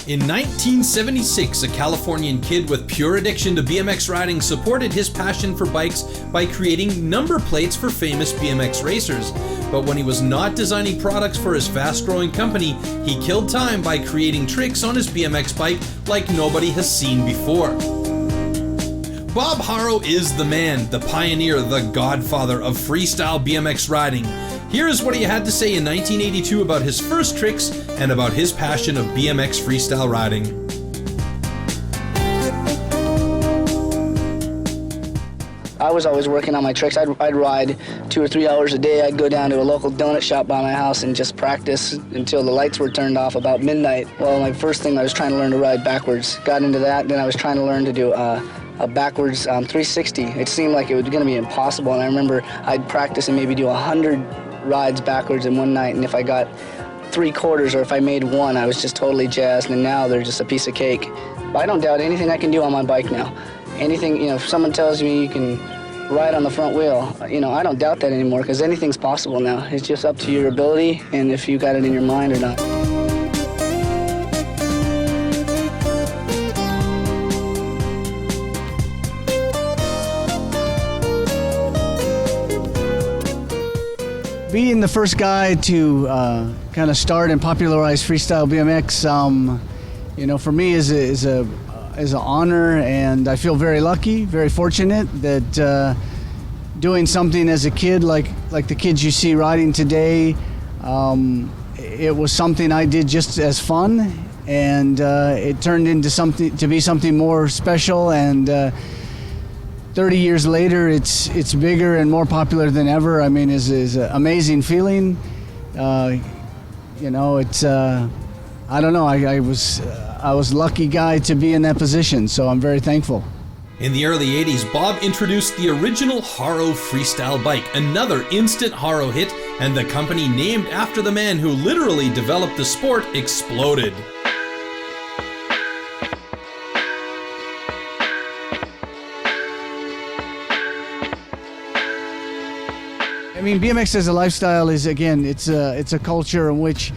In 1976, a Californian kid with pure addiction to BMX riding supported his passion for bikes by creating number plates for famous BMX racers. But when he was not designing products for his fast-growing company, he killed time by creating tricks on his BMX bike like nobody has seen before. Bob Haro is the man, the pioneer, the godfather of freestyle BMX riding. Here is what he had to say in 1982 about his first tricks and about his passion of BMX freestyle riding. I was always working on my tricks. I'd ride 2 or 3 hours a day. I'd go down to a local donut shop by my house and just practice until the lights were turned off about midnight. Well, my first thing, I was trying to learn to ride backwards. Got into that, then I was trying to learn to do a backwards 360. It seemed like it was going to be impossible, and I remember I'd practice and maybe do 100 rides backwards in one night, and if I got 3/4 or if I made one, I was just totally jazzed, and now they're just a piece of cake. But I don't doubt anything I can do on my bike now. Anything, if someone tells me you can ride on the front wheel, I don't doubt that anymore, because anything's possible now. It's just up to your ability and if you got it in your mind or not. Being the first guy to kind of start and popularize freestyle BMX, for me is an honor, and I feel very lucky, very fortunate that doing something as a kid like the kids you see riding today, it was something I did just as fun, and it turned into something more special, and 30 years later, it's bigger and more popular than ever. I mean, is an amazing feeling. It's I don't know. I was lucky guy to be in that position, so I'm very thankful. In the early 80s, Bob introduced the original Haro freestyle bike, another instant Haro hit, and the company named after the man who literally developed the sport exploded. I mean, BMX as a lifestyle is, again, it's a culture in which,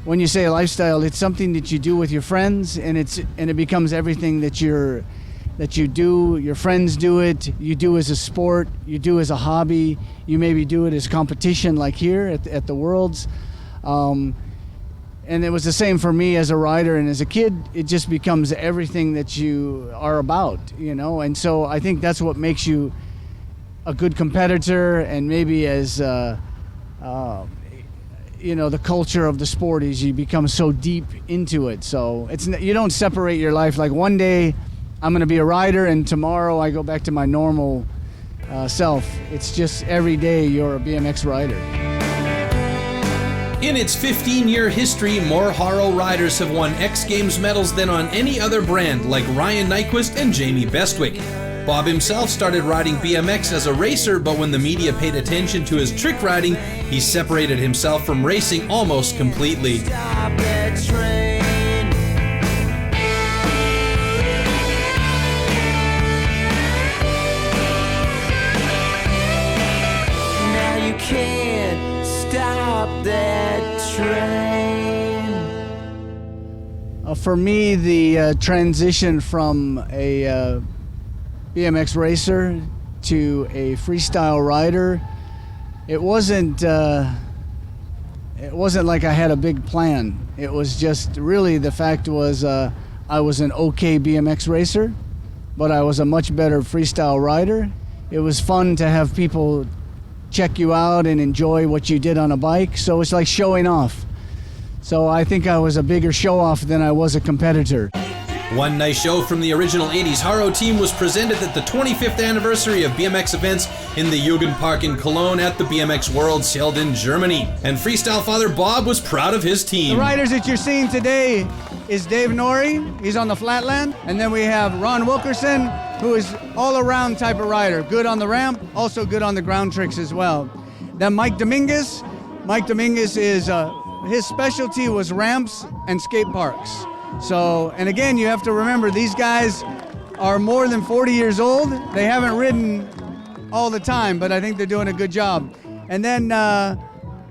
when you say a lifestyle, it's something that you do with your friends, and it becomes everything that you do. Your friends do it. You do as a sport. You do as a hobby. You maybe do it as competition, like here at the Worlds. And it was the same for me as a rider, and as a kid, it just becomes everything that you are about, And so I think that's what makes you a good competitor, and maybe as the culture of the sport is you become so deep into it. So you don't separate your life like one day I'm going to be a rider and tomorrow I go back to my normal self. It's just every day you're a BMX rider. In its 15-year history, more Haro riders have won X Games medals than on any other brand, like Ryan Nyquist and Jamie Bestwick. Bob himself started riding BMX as a racer, but when the media paid attention to his trick riding, he separated himself from racing almost completely. Now you can't stop that train. For me, the transition from a BMX racer to a freestyle rider, it wasn't like I had a big plan. It was just really, the fact was I was an okay BMX racer, but I was a much better freestyle rider. It was fun to have people check you out and enjoy what you did on a bike, so it's like showing off. So I think I was a bigger show-off than I was a competitor. One nice show from the original 80s Haro team was presented at the 25th anniversary of BMX events in the Jugendpark in Cologne at the BMX Worlds held in Germany. And freestyle father Bob was proud of his team. The riders that you're seeing today is Dave Norrie, he's on the flatland, and then we have Ron Wilkerson, who is all-around type of rider, good on the ramp, also good on the ground tricks as well. Then Mike Dominguez is, his specialty was ramps and skate parks. So, and again, you have to remember, these guys are more than 40 years old. They haven't ridden all the time, but I think they're doing a good job. And then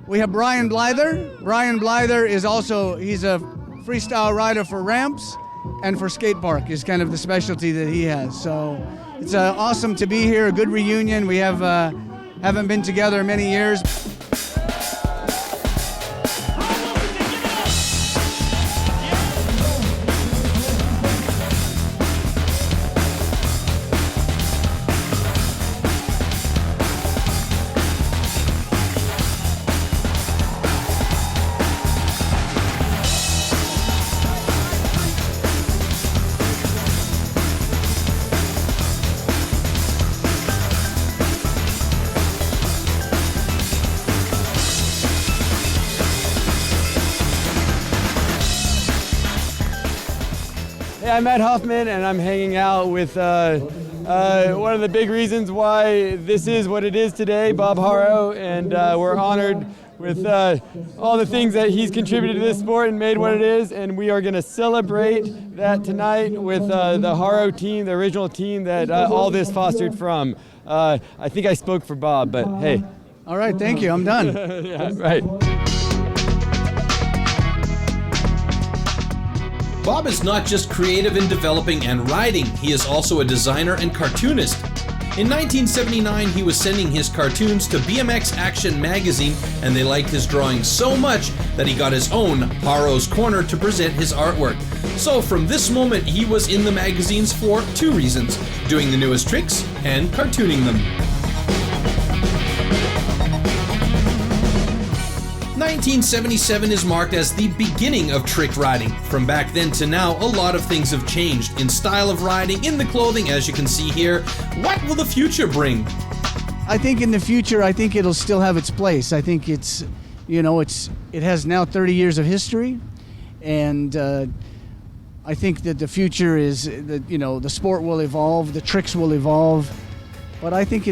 we have Brian Blyther. Brian Blyther is also, he's a freestyle rider for ramps and for skate park is kind of the specialty that he has. So it's awesome to be here, a good reunion. We haven't been together many years. Hey, I'm Matt Hoffman, and I'm hanging out with one of the big reasons why this is what it is today, Bob Haro, and we're honored with all the things that he's contributed to this sport and made what it is, and we are going to celebrate that tonight with the Haro team, the original team that all this fostered from. I think I spoke for Bob, but hey. All right, thank you. I'm done. Yeah, right. Bob is not just creative in developing and riding, he is also a designer and cartoonist. In 1979, he was sending his cartoons to BMX Action magazine, and they liked his drawings so much that he got his own Haro's Corner to present his artwork. So from this moment, he was in the magazines for two reasons: doing the newest tricks and cartooning them. 1977 is marked as the beginning of trick riding. From back then to now, a lot of things have changed in style of riding, in the clothing, as you can see here. What will the future bring? I think in the future, I think it'll still have its place. I think it has now 30 years of history, and I think that the future is that the sport will evolve, the tricks will evolve, but I think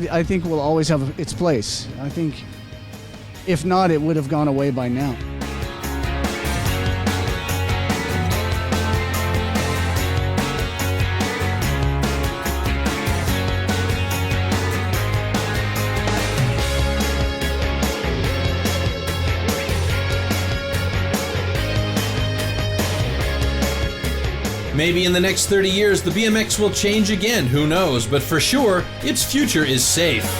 will always have its place. I think if not, it would have gone away by now. Maybe in the next 30 years, the BMX will change again, who knows? But for sure, its future is safe.